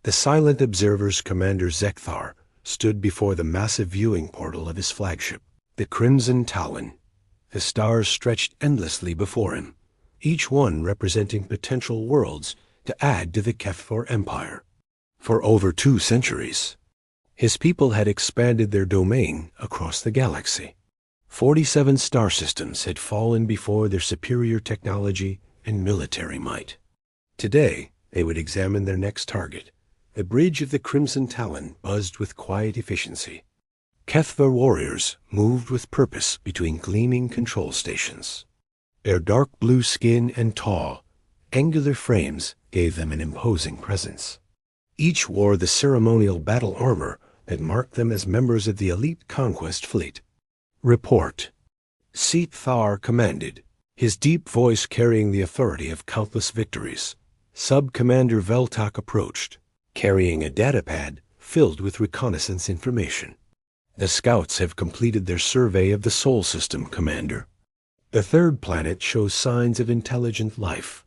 The silent observer's commander Zekthar stood before the massive viewing portal of his flagship, the Crimson Talon. The stars stretched endlessly before him, each one representing potential worlds to add to the Kefir Empire. For over 2 centuries, his people had expanded their domain across the galaxy. 47 star systems had fallen before their superior technology and military might. Today, they would examine their next target. The bridge of the Crimson Talon buzzed with quiet efficiency. Kefir warriors moved with purpose between gleaming control stations. Their dark blue skin and tall, angular frames gave them an imposing presence. Each wore the ceremonial battle armor that marked them as members of the elite conquest fleet. Report. Zekthar commanded, his deep voice carrying the authority of countless victories. Sub-Commander Veltok approached, carrying a datapad filled with reconnaissance information. The scouts have completed their survey of the Sol system, Commander. The third planet shows signs of intelligent life.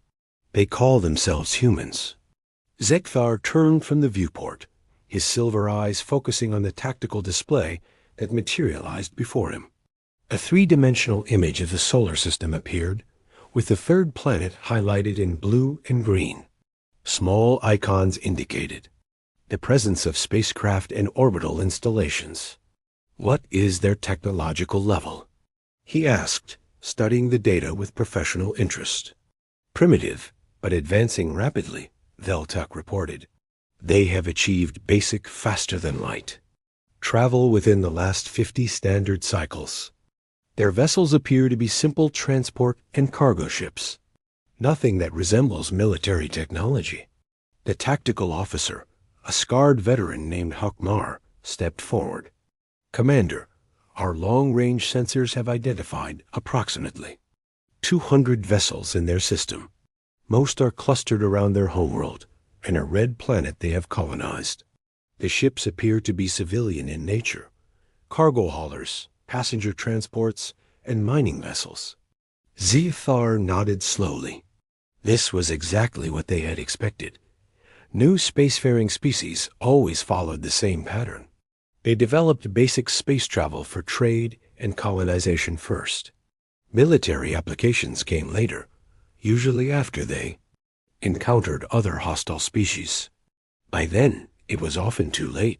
They call themselves humans. Zekthar turned from the viewport, his silver eyes focusing on the tactical display that materialized before him. A 3-dimensional image of the solar system appeared, with the third planet highlighted in blue and green. Small icons indicated the presence of spacecraft and orbital installations. What is their technological level? He asked, studying the data with professional interest. Primitive, but advancing rapidly, Veltok reported. They have achieved basic faster-than-light travel within the last 50 standard cycles. Their vessels appear to be simple transport and cargo ships, nothing that resembles military technology. The tactical officer, a scarred veteran named Hokmar, stepped forward. Commander, our long-range sensors have identified approximately 200 vessels in their system. Most are clustered around their homeworld and a red planet they have colonized. The ships appear to be civilian in nature, cargo haulers, passenger transports, and mining vessels. Zekthar nodded slowly. This was exactly what they had expected. New spacefaring species always followed the same pattern. They developed basic space travel for trade and colonization first. Military applications came later, usually after they encountered other hostile species. By then, it was often too late.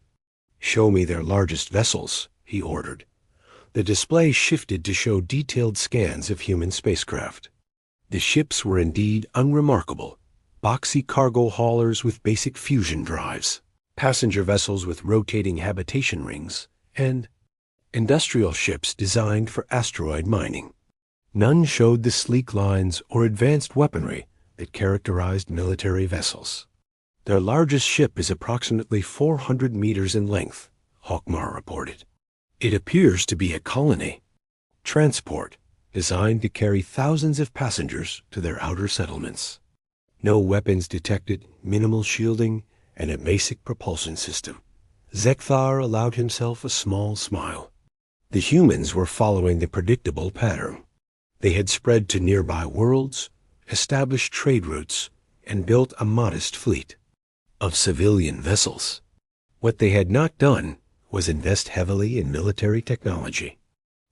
Show me their largest vessels, he ordered. The display shifted to show detailed scans of human spacecraft. The ships were indeed unremarkable. Boxy cargo haulers with basic fusion drives, passenger vessels with rotating habitation rings, and industrial ships designed for asteroid mining. None showed the sleek lines or advanced weaponry that characterized military vessels. Their largest ship is approximately 400 meters in length, Hokmar reported. It appears to be a colony. Transport, designed to carry thousands of passengers to their outer settlements. No weapons detected, minimal shielding, and a basic propulsion system. Zekthar allowed himself a small smile. The humans were following the predictable pattern. They had spread to nearby worlds, established trade routes, and built a modest fleet of civilian vessels. What they had not done was invest heavily in military technology.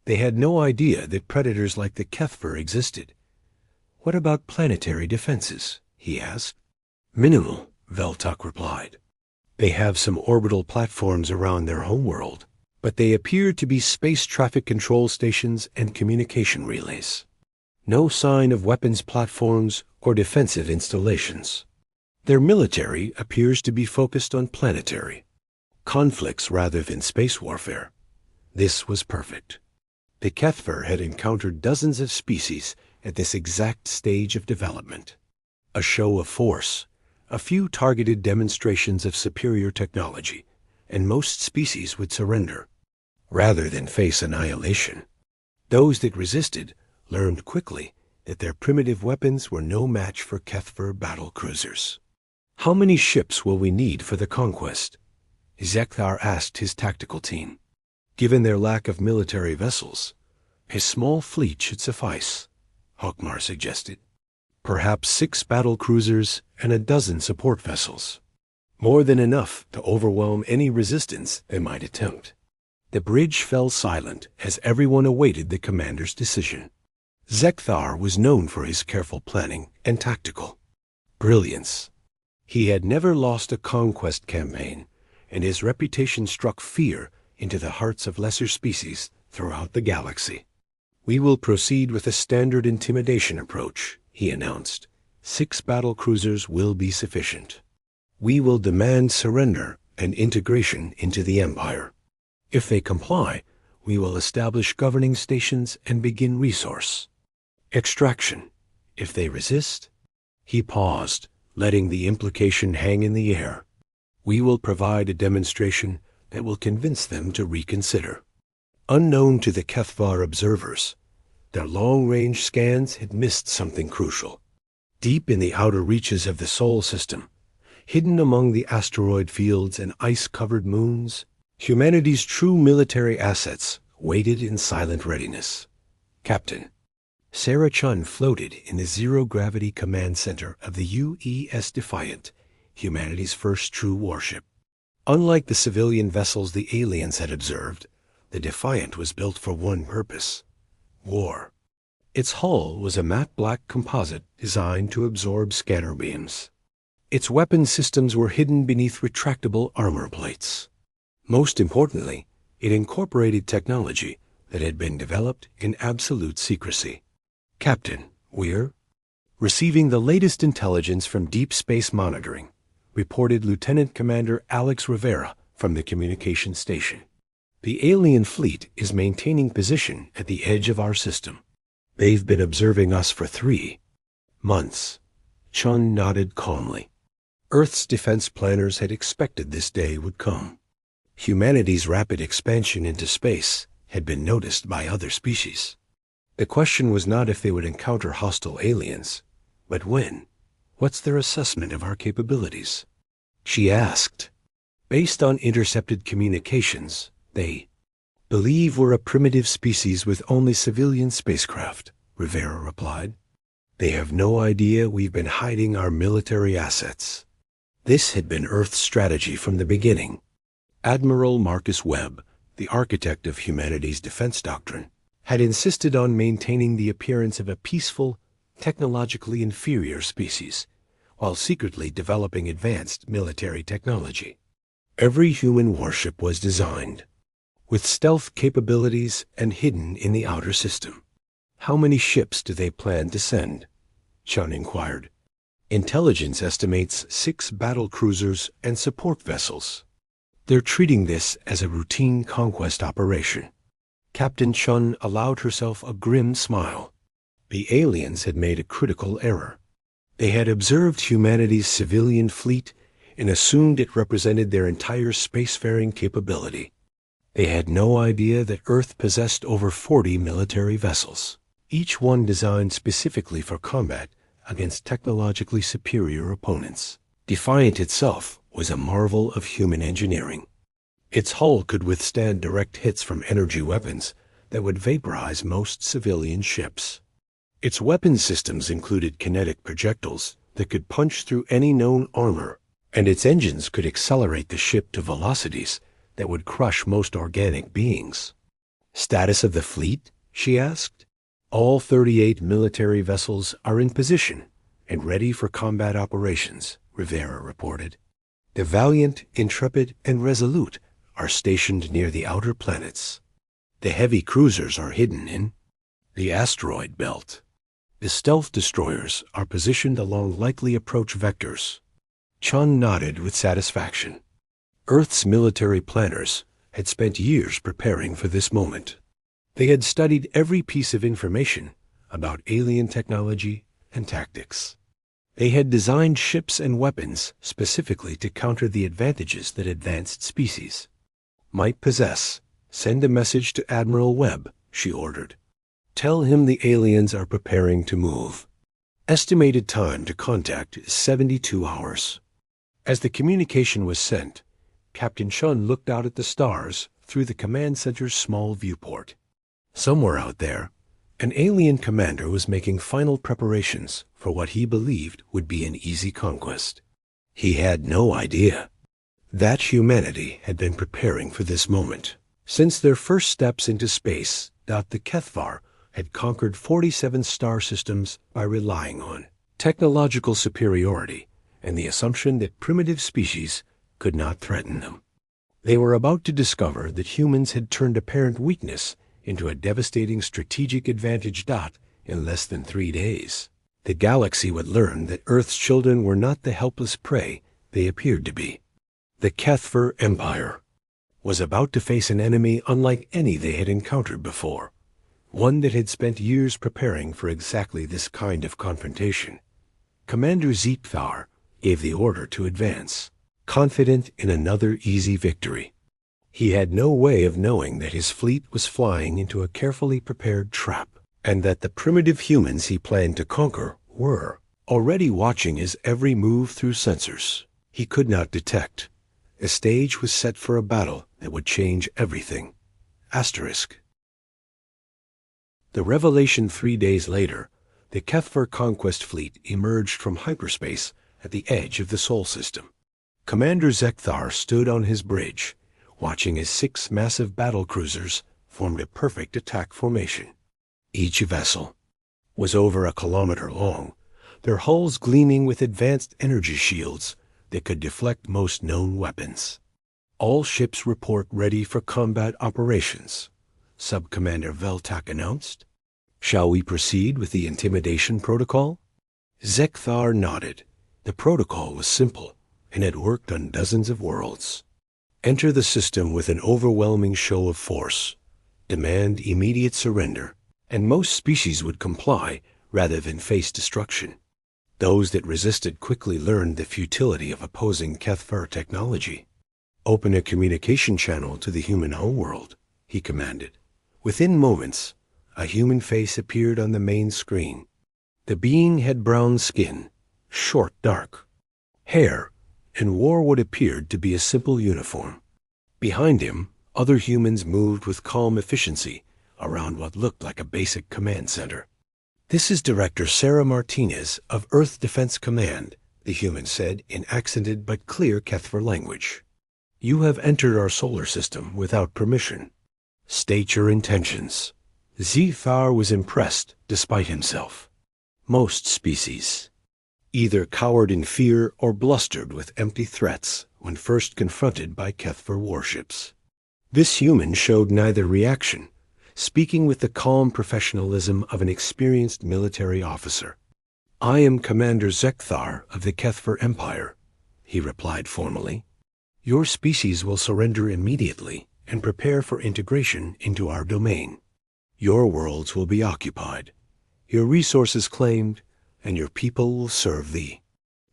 They had no idea that predators like the Kefir existed. What about planetary defenses? He asked. Minimal, Veltok replied. They have some orbital platforms around their homeworld, but they appear to be space traffic control stations and communication relays. No sign of weapons platforms or defensive installations. Their military appears to be focused on planetary conflicts rather than space warfare. This was perfect. The Kefir had encountered dozens of species at this exact stage of development. A show of force, a few targeted demonstrations of superior technology, and most species would surrender, rather than face annihilation. Those that resisted learned quickly that their primitive weapons were no match for Kefir battle cruisers. How many ships will we need for the conquest? Zekthar asked his tactical team. Given their lack of military vessels, a small fleet should suffice, Hokmar suggested. Perhaps 6 battle cruisers and a dozen support vessels. more than enough to overwhelm any resistance they might attempt. The bridge fell silent as everyone awaited the commander's decision. Zekthar was known for his careful planning and tactical brilliance. He had never lost a conquest campaign, and his reputation struck fear into the hearts of lesser species throughout the galaxy. "We will proceed with a standard intimidation approach," he announced. 6 battle cruisers will be sufficient. We will demand surrender and integration into the Empire. If they comply, we will establish governing stations and begin resource extraction. If they resist, he paused, letting the implication hang in the air. We will provide a demonstration that will convince them to reconsider. Unknown to the Kethvar observers, their long-range scans had missed something crucial. Deep in the outer reaches of the Sol system, hidden among the asteroid fields and ice-covered moons, humanity's true military assets waited in silent readiness. Captain, Sarah Chun floated in the zero-gravity command center of the UES Defiant, humanity's first true warship. Unlike the civilian vessels the aliens had observed, the Defiant was built for one purpose: war. Its hull was a matte black composite designed to absorb scanner beams. Its weapon systems were hidden beneath retractable armor plates. Most importantly, it incorporated technology that had been developed in absolute secrecy. Captain, we're receiving the latest intelligence from Deep Space Monitoring, reported Lieutenant Commander Alex Rivera from the communication station. The alien fleet is maintaining position at the edge of our system. They've been observing us for 3 months. Chun nodded calmly. Earth's defense planners had expected this day would come. Humanity's rapid expansion into space had been noticed by other species. The question was not if they would encounter hostile aliens, but when. What's their assessment of our capabilities? She asked. Based on intercepted communications, they believe we're a primitive species with only civilian spacecraft, Rivera replied. They have no idea we've been hiding our military assets. This had been Earth's strategy from the beginning. Admiral Marcus Webb, the architect of humanity's defense doctrine, had insisted on maintaining the appearance of a peaceful, technologically inferior species, while secretly developing advanced military technology. Every human warship was designed with stealth capabilities and hidden in the outer system. How many ships do they plan to send? Chun inquired. Intelligence estimates 6 battle cruisers and support vessels. They're treating this as a routine conquest operation. Captain Chun allowed herself a grim smile. The aliens had made a critical error. They had observed humanity's civilian fleet and assumed it represented their entire spacefaring capability. They had no idea that Earth possessed over 40 military vessels, each one designed specifically for combat against technologically superior opponents. Defiant itself was a marvel of human engineering. Its hull could withstand direct hits from energy weapons that would vaporize most civilian ships. Its weapon systems included kinetic projectiles that could punch through any known armor, and its engines could accelerate the ship to velocities that would crush most organic beings. Status of the fleet? She asked. All 38 military vessels are in position and ready for combat operations, Rivera reported. The Valiant, Intrepid, and Resolute are stationed near the outer planets. The heavy cruisers are hidden in the asteroid belt. The stealth destroyers are positioned along likely approach vectors. Chun nodded with satisfaction. Earth's military planners had spent years preparing for this moment. They had studied every piece of information about alien technology and tactics. They had designed ships and weapons specifically to counter the advantages that advanced species might possess. Send a message to Admiral Webb, she ordered. Tell him the aliens are preparing to move. Estimated time to contact is 72 hours. As the communication was sent, Captain Chun looked out at the stars through the command center's small viewport. Somewhere out there, an alien commander was making final preparations for what he believed would be an easy conquest. He had no idea that humanity had been preparing for this moment. Since their first steps into space, the Kethvar had conquered 47 star systems by relying on technological superiority and the assumption that primitive species could not threaten them. They were about to discover that humans had turned apparent weakness into a devastating strategic advantage. In less than 3 days, the galaxy would learn that Earth's children were not the helpless prey they appeared to be. The Kethvar Empire was about to face an enemy unlike any they had encountered before, one that had spent years preparing for exactly this kind of confrontation. Commander Zekthar gave the order to advance, confident in another easy victory. He had no way of knowing that his fleet was flying into a carefully prepared trap, and that the primitive humans he planned to conquer were already watching his every move through sensors he could not detect. A stage was set for a battle that would change everything. Asterisk. The revelation 3 days later, the Kethvar conquest fleet emerged from hyperspace at the edge of the Sol system. Commander Zekthar stood on his bridge, watching as 6 massive battle cruisers formed a perfect attack formation. Each vessel was over 1 kilometer long, their hulls gleaming with advanced energy shields that could deflect most known weapons. All ships report ready for combat operations, Sub-Commander Veltak announced. Shall we proceed with the intimidation protocol? Zekthar nodded. The protocol was simple and had worked on dozens of worlds. Enter the system with an overwhelming show of force, demand immediate surrender, and most species would comply rather than face destruction. Those that resisted quickly learned the futility of opposing Kethvar technology. Open a communication channel to the human homeworld, he commanded. Within moments, a human face appeared on the main screen. The being had brown skin, short dark hair, and wore what appeared to be a simple uniform. Behind him, other humans moved with calm efficiency around what looked like a basic command center. This is Director Sarah Martinez of Earth Defense Command, the human said in accented but clear Kethvar language. You have entered our solar system without permission. State your intentions. Zekthar was impressed despite himself. Most species either cowered in fear or blustered with empty threats when first confronted by Kethvar warships. This human showed neither reaction, speaking with the calm professionalism of an experienced military officer. I am Commander Zekthar of the Kethvar Empire, he replied formally. Your species will surrender immediately and prepare for integration into our domain. Your worlds will be occupied, your resources claimed, and your people will serve the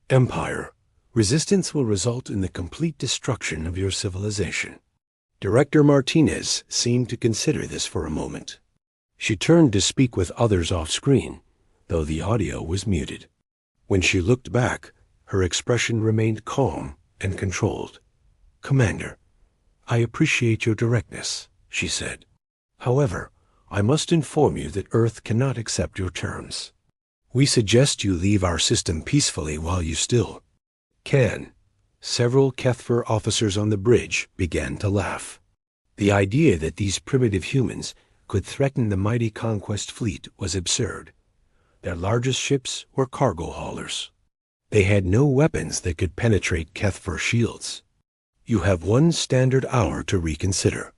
Empire. Resistance will result in the complete destruction of your civilization. Director Martinez seemed to consider this for a moment. She turned to speak with others off-screen, though the audio was muted. When she looked back, her expression remained calm and controlled. Commander, I appreciate your directness, she said. However, I must inform you that Earth cannot accept your terms. We suggest you leave our system peacefully while you still can. Several Kethvar officers on the bridge began to laugh. The idea that these primitive humans could threaten the mighty conquest fleet was absurd. Their largest ships were cargo haulers. They had no weapons that could penetrate Kethvar shields. You have 1 standard hour to reconsider,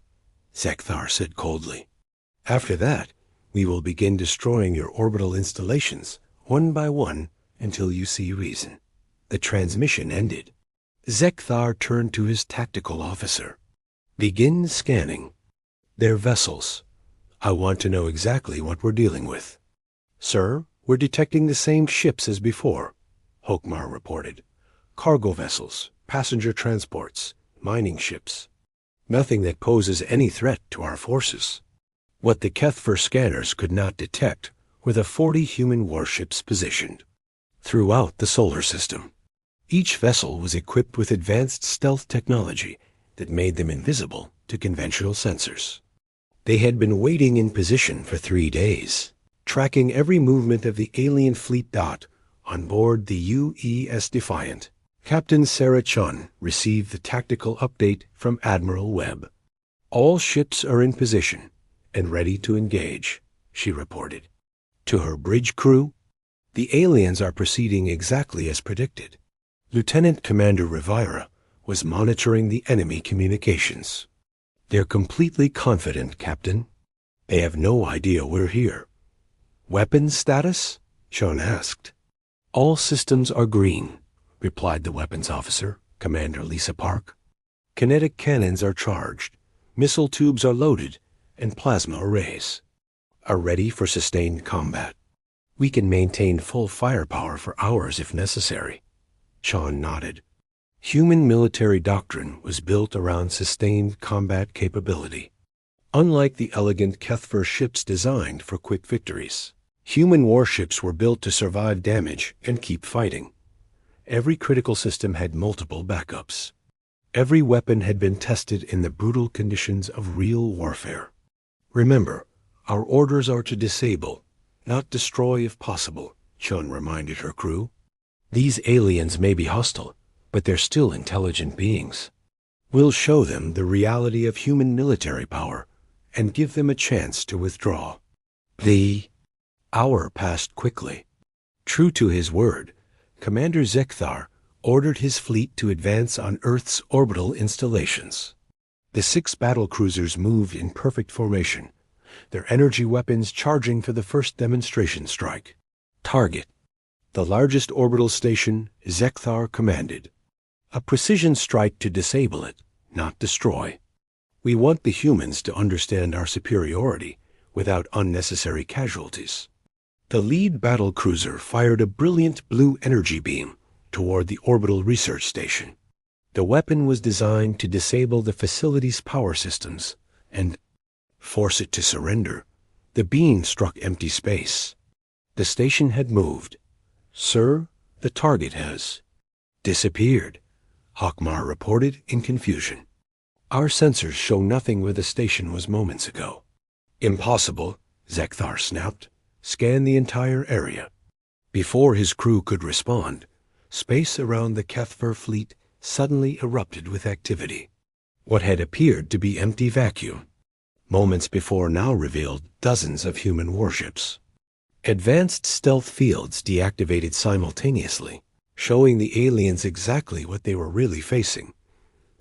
Zekthar said coldly. After that, we will begin destroying your orbital installations, one by one, until you see reason. The transmission ended. Zekthar turned to his tactical officer. Begin scanning. Their vessels. I want to know exactly what we're dealing with. Sir, we're detecting the same ships as before, Hokmar reported. Cargo vessels, passenger transports, mining ships. Nothing that poses any threat to our forces. What the Kethvar scanners could not detect were the 40 human warships positioned throughout the solar system. Each vessel was equipped with advanced stealth technology that made them invisible to conventional sensors. They had been waiting in position for 3 days, tracking every movement of the alien fleet on board the UES Defiant. Captain Sarah Chun received the tactical update from Admiral Webb. "All ships are in position and ready to engage," she reported. To her bridge crew, "The aliens are proceeding exactly as predicted." Lieutenant Commander Rivera was monitoring the enemy communications. "They're completely confident, Captain. They have no idea we're here." "Weapons status?" Chun asked. "All systems are green," replied the weapons officer, Commander Lisa Park. "Kinetic cannons are charged, missile tubes are loaded, and plasma arrays are ready for sustained combat. We can maintain full firepower for hours if necessary." Chun nodded. Human military doctrine was built around sustained combat capability. Unlike the elegant Kethver ships designed for quick victories, human warships were built to survive damage and keep fighting. Every critical system had multiple backups. Every weapon had been tested in the brutal conditions of real warfare. "Remember, our orders are to disable, not destroy if possible," Chun reminded her crew. "These aliens may be hostile, but they're still intelligent beings. We'll show them the reality of human military power and give them a chance to withdraw." The hour passed quickly. True to his word, Commander Zekthar ordered his fleet to advance on Earth's orbital installations. The 6 battlecruisers moved in perfect formation, their energy weapons charging for the first demonstration strike. Target: the largest orbital station Zekthar commanded. A precision strike to disable it, not destroy. "We want the humans to understand our superiority without unnecessary casualties." The lead battlecruiser fired a brilliant blue energy beam toward the orbital research station. The weapon was designed to disable the facility's power systems and force it to surrender. The beam struck empty space. The station had moved. "Sir, the target has disappeared," Hawkmar reported in confusion. "Our sensors show nothing where the station was moments ago." "Impossible," Zekthar snapped. "Scan the entire area." Before his crew could respond, space around the Kethver fleet suddenly erupted with activity. What had appeared to be empty vacuum, moments before, now revealed dozens of human warships. Advanced stealth fields deactivated simultaneously, showing the aliens exactly what they were really facing.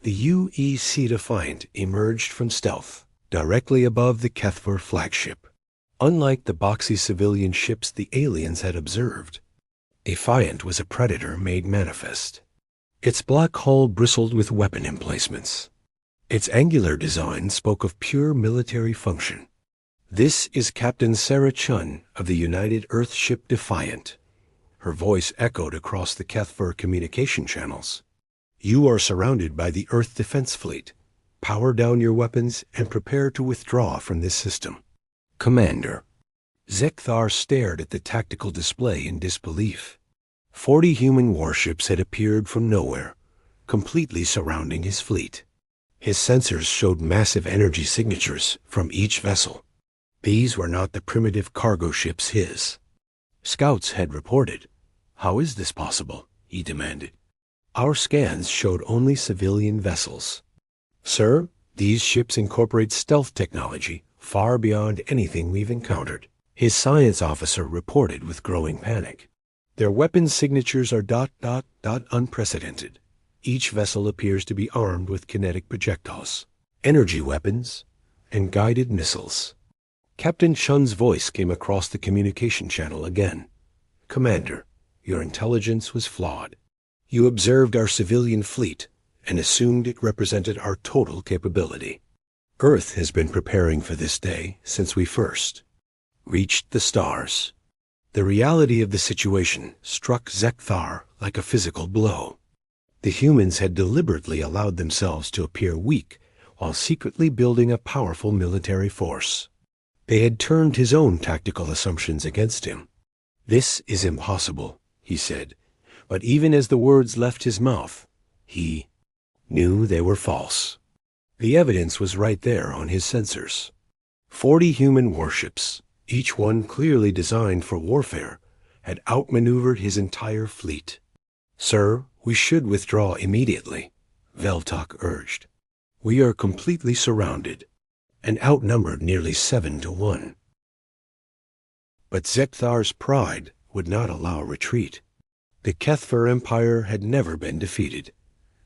The UEC Defiant emerged from stealth, directly above the Kethver flagship. Unlike the boxy civilian ships the aliens had observed, Defiant was a predator made manifest. Its black hull bristled with weapon emplacements. Its angular design spoke of pure military function. "This is Captain Sarah Chun of the United Earth ship Defiant." Her voice echoed across the Kethver communication channels. "You are surrounded by the Earth Defense Fleet. Power down your weapons and prepare to withdraw from this system." "Commander." Zekthar stared at the tactical display in disbelief. 40 human warships had appeared from nowhere, completely surrounding his fleet. His sensors showed massive energy signatures from each vessel. These were not the primitive cargo ships his scouts had reported. "How is this possible?" he demanded. "Our scans showed only civilian vessels." "Sir, these ships incorporate stealth technology far beyond anything we've encountered," his science officer reported with growing panic. "Their weapons signatures are ... unprecedented. Each vessel appears to be armed with kinetic projectiles, energy weapons, and guided missiles." Captain Chun's voice came across the communication channel again. "Commander, your intelligence was flawed. You observed our civilian fleet and assumed it represented our total capability. Earth has been preparing for this day since we first reached the stars." The reality of the situation struck Zekthar like a physical blow. The humans had deliberately allowed themselves to appear weak while secretly building a powerful military force. They had turned his own tactical assumptions against him. "This is impossible," he said, but even as the words left his mouth, he knew they were false. The evidence was right there on his sensors. 40 human warships, each one clearly designed for warfare, had outmaneuvered his entire fleet. "Sir, We should withdraw immediately, Veltok urged. We are completely surrounded, and outnumbered nearly 7-1. But Zekthar's pride would not allow retreat. The Kethver Empire had never been defeated.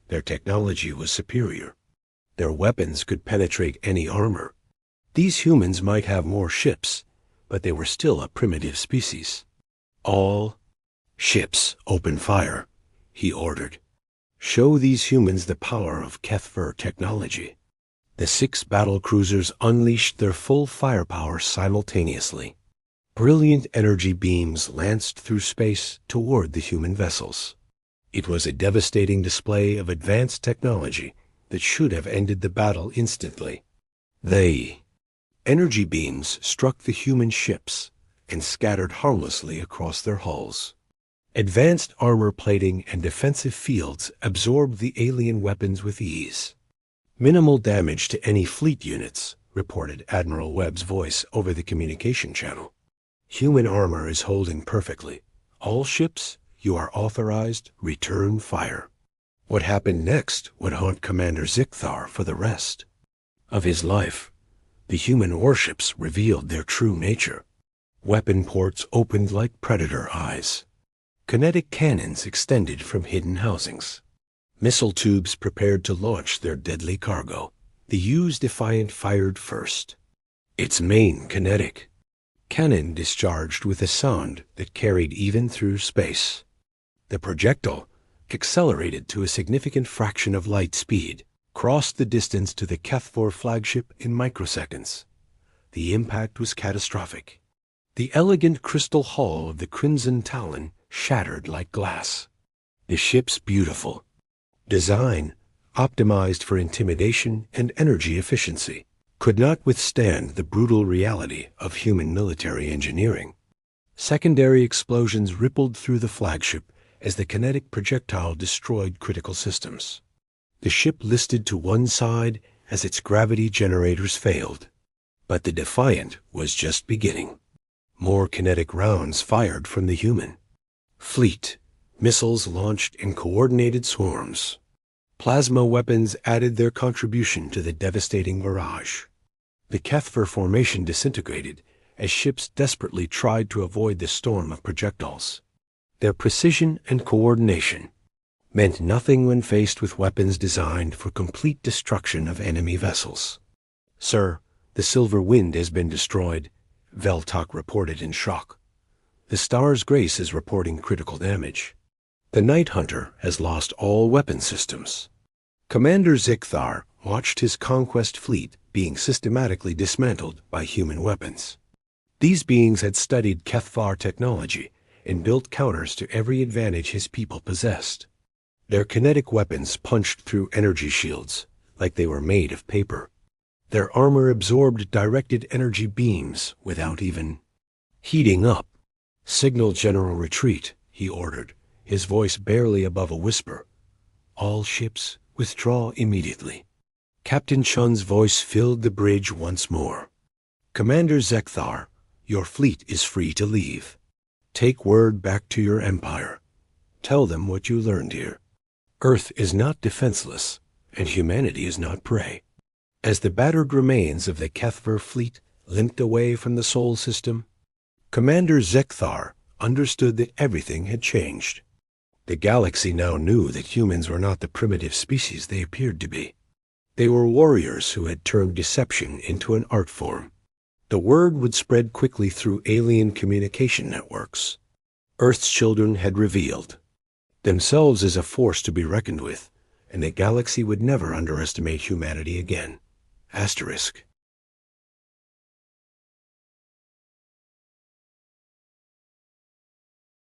Their technology was superior. Their weapons could penetrate any armor. These humans might have more ships, but they were still a primitive species. All ships open fire, he ordered. Show these humans the power of Kethver technology. The 6 battle cruisers unleashed their full firepower simultaneously. Brilliant energy beams lanced through space toward the human vessels. It was a devastating display of advanced technology that should have ended the battle instantly. Energy beams struck the human ships and scattered harmlessly across their hulls. Advanced armor plating and defensive fields absorbed the alien weapons with ease. Minimal damage to any fleet units, reported Admiral Webb's voice over the communication channel. Human armor is holding perfectly. All ships, you are authorized, return fire. What happened next would haunt Commander Zekthar for the rest of his life. The human warships revealed their true nature. Weapon ports opened like predator eyes. Kinetic cannons extended from hidden housings. Missile tubes prepared to launch their deadly cargo. The U's Defiant fired first. Its main kinetic cannon discharged with a sound that carried even through space. The projectile, accelerated to a significant fraction of light speed, crossed the distance to the Kethver flagship in microseconds. The impact was catastrophic. The elegant crystal hull of the Crimson Talon shattered like glass. The ship's beautiful design, optimized for intimidation and energy efficiency, could not withstand the brutal reality of human military engineering. Secondary explosions rippled through the flagship as the kinetic projectile destroyed critical systems. The ship listed to one side as its gravity generators failed. But the Defiant was just beginning. More kinetic rounds fired from the human fleet. Missiles launched in coordinated swarms. Plasma weapons added their contribution to the devastating barrage. The Kethver formation disintegrated as ships desperately tried to avoid the storm of projectiles. Their precision and coordination meant nothing when faced with weapons designed for complete destruction of enemy vessels. "Sir, the Silver Wind has been destroyed," Veltok reported in shock. "The Star's Grace is reporting critical damage. The Night Hunter has lost all weapon systems." Commander Zekthar watched his conquest fleet being systematically dismantled by human weapons. These beings had studied Kethvar technology and built counters to every advantage his people possessed. Their kinetic weapons punched through energy shields like they were made of paper. Their armor absorbed directed energy beams without even heating up. "Signal general retreat," he ordered, his voice barely above a whisper. "All ships withdraw immediately." Captain Chun's voice filled the bridge once more. "Commander Zekthar, your fleet is free to leave. Take word back to your empire. Tell them what you learned here. Earth is not defenseless, and humanity is not prey." As the battered remains of the Kethver fleet limped away from the Sol system, Commander Zekthar understood that everything had changed. The galaxy now knew that humans were not the primitive species they appeared to be. They were warriors who had turned deception into an art form. The word would spread quickly through alien communication networks. Earth's children had revealed themselves as a force to be reckoned with, and the galaxy would never underestimate humanity again. Asterisk.